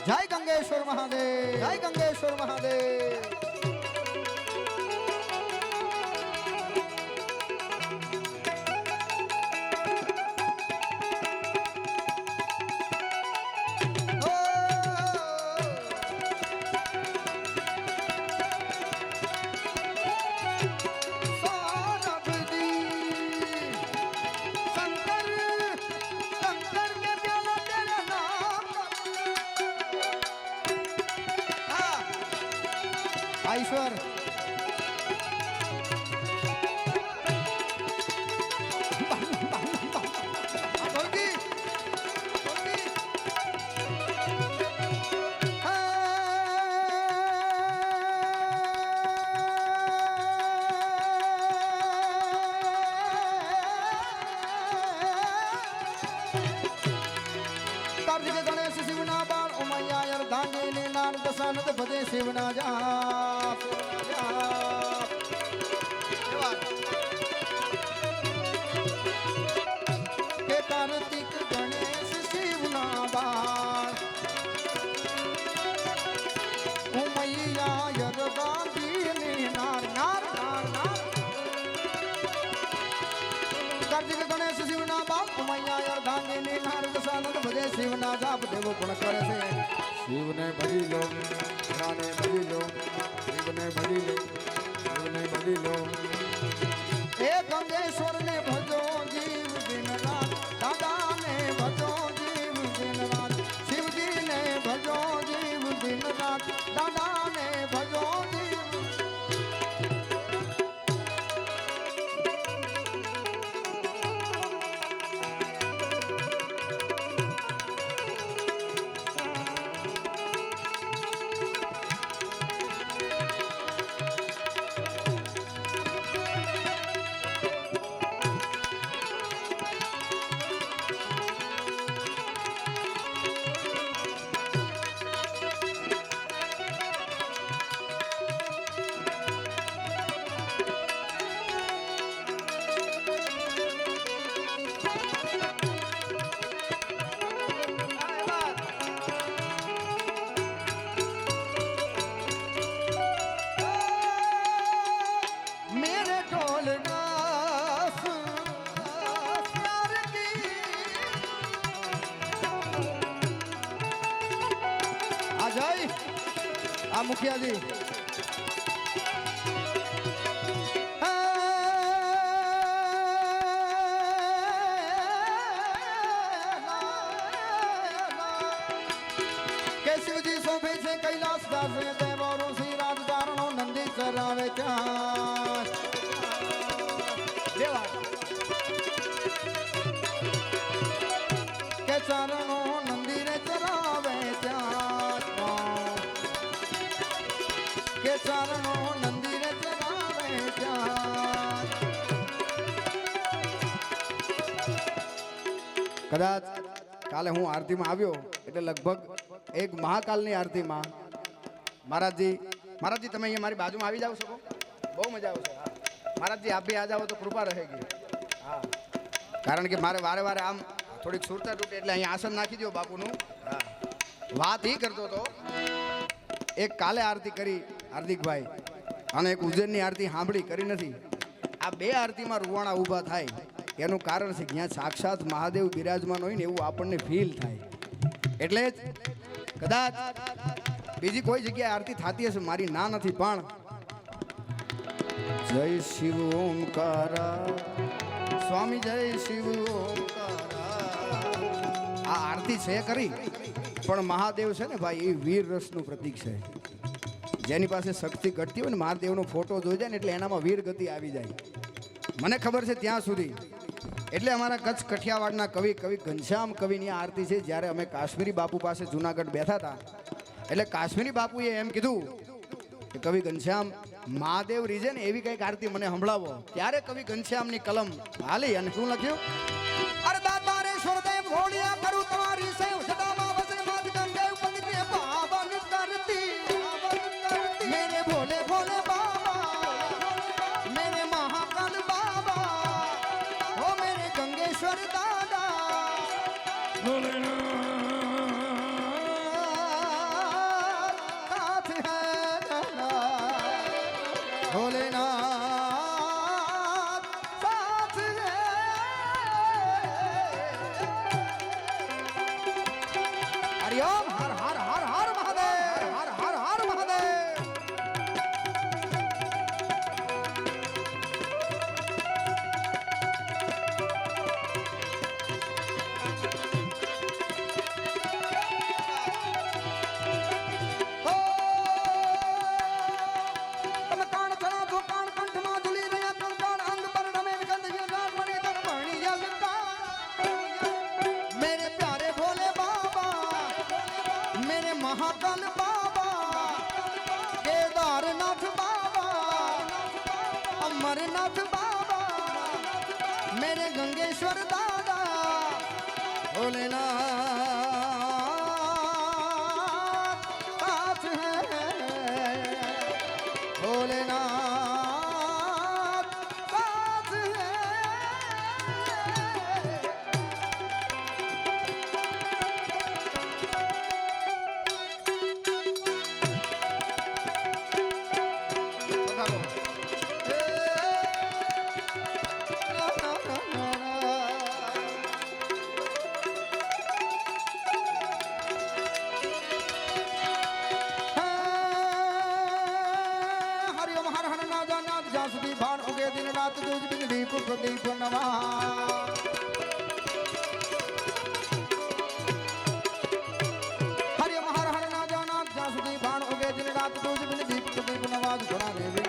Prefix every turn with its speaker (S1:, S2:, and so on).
S1: जय गंगेश्वर महादेव, जय गंगेश्वर महादेव। ईश्वर गणेश शिवना बाल उमैया धांगे नार दशानंद भजे शिवना जा कार्तिक गणेश शिवना बाल उमैया धांगे नार नार नार नार कार्तिक गणेश शिवना बाल उमैया धांगे नार दशानंद भजे शिवना जाप देवो पण करे छे शिवने भजी लो राने भजी लो शिवने भजी लो शिवने भजी लो ए गंगेश्वर ने भजो जीव दिन रात दादा ने भजो जीव दिन रात शिव जी ने भजो जीव दिन रात दादा ने भजो जीव आ मुखिया जी शिव जी शोभे से कैलाश दास देवो ऋषि राज धारणो नंदी चरावे के चरणों नंदी ने चरावे के चरणों नंदी ने चरावे कदाच काले हूँ आरती में आव्यो એટલે લગભગ એક મહાકાલની આરતીમાં મહારાજજી તમે અહીંયા મારી બાજુમાં આવી જાવ શકો બહુ મજા આવશે હા મહારાજજી આપ भी आ जाओ तो कृपा रहेगी हाँ કારણ કે મારે વારે વારે આમ થોડીક સુરતા તૂટે એટલે અહીંયા આસન નાખી દો બાપુનું હા વાત ही કરતો તો એક કાલે આરતી કરી હાર્દિકભાઈ અને એક ઉજ્જૈનની આરતી સાંભળી કરી નથી આ બે આરતીમાં રૂવાણા ઊભા થાય એનું કારણ છે જ્યાં સાક્ષાત મહાદેવ બિરાજમાન હોય ને એવું આપણને ફીલ થાય એટલે જ કદાચ બીજી કોઈ જગ્યાએ આરતી થતી હશે મારી ના નથી પણ જય શિવ ઓમકારા સ્વામી જય શિવ ઓમકારા આ આરતી છે કરી પણ મહાદેવ છે ને ભાઈ એ વીર રસનું પ્રતીક છે જેની પાસે શક્તિ ઘટતી હોય ને મહાદેવનો ફોટો જોઈ જાય ને એટલે એનામાં વીર ગતિ આવી જાય મને ખબર છે ત્યાં સુધી એટલે અમારા કચ્છ કઠિયાવાડના કવિ ઘનશ્યામ કવિની આરતી છે જ્યારે અમે કાશ્મીરી બાપુ પાસે જુનાગઢ બેઠા હતા એટલે કાશ્મીરી બાપુએ એમ કીધું કે કવિ ઘનશ્યામ મહાદેવ રીજે ને એવી કંઈક આરતી મને સંભળાવો ત્યારે કવિ ઘનશ્યામની કલમ હાલી અને શું લખ્યું અરે દાતા રે સ્વરદેવ ઘોડિયા કરું તમારી સેવ જટામાં વસે માત ગંગેવ પગને પાવન કરતી મેરે ભોલે ભોલે બાબા મેરે મહાકાલ બાબા ઓ મેરે ગંગેશ્વર દાદા भोलेनाथ साथ है। हरिओम हर हर हर हर महादेव हर हर हर महादेव। महाकाल बाबा, केदारनाथ बाबा, अमरनाथ बाबा, मेरे गंगेश्वर दादा, भोलेनाथ साथ है। भोलेनाथ साथ है। जासुदी भान उगे दिन रात दूज बिन दीप प्रदीप नवा। हरि हर हर ना जाना जासुदी भान उगे दिन रात दूज बिन दीप प्रदीप नवाज घोड़ा देवी।